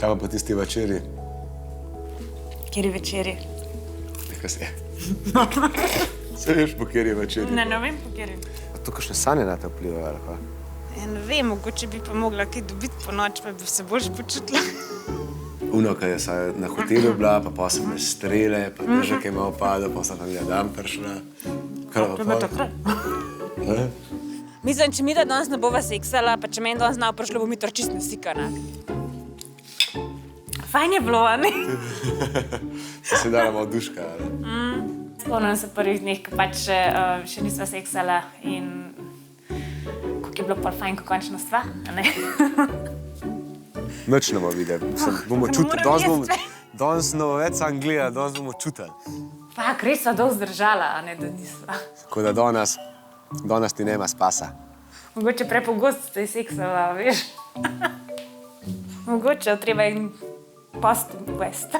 Kaj pa tisti večeri? Kjeri večeri? Kaj se je? Se veš, po kjeri večeri? Ne vem, po kjeri. A to kakšne sanje na te vplivajo, ali kaj? Ja, ne vem, mogoče bi pa mogla kaj dobiti po noč, pa bi se boljš počutila. Uno, kaj je saj na hotelu bila, pa sem me strele, pa držak je malo padel, pa sem tam dan prišla. Kaj To je bilo takrat. Mislim, če mi da danes ne bova seksala, pa če meni danes ne bo prišlo, bo mi to čist nasikana. Fajn je bilo, a ne? Se dala malo duška, ali? Spomnim se prvih dneh, ko pač še nisva seksala in kako je bilo pol fajn, ko končno sva, a ne? Noč ne bomo videli, bomo čutili. Danes ne bomo več sam gledali, danes bomo čutili. Fak, res sva dolgo zdržala, a ne, da nisva. Tako da danes ti nema spasa. Mogoče prepogosto se je seksala, veš? Mogoče treba jim post uvesti.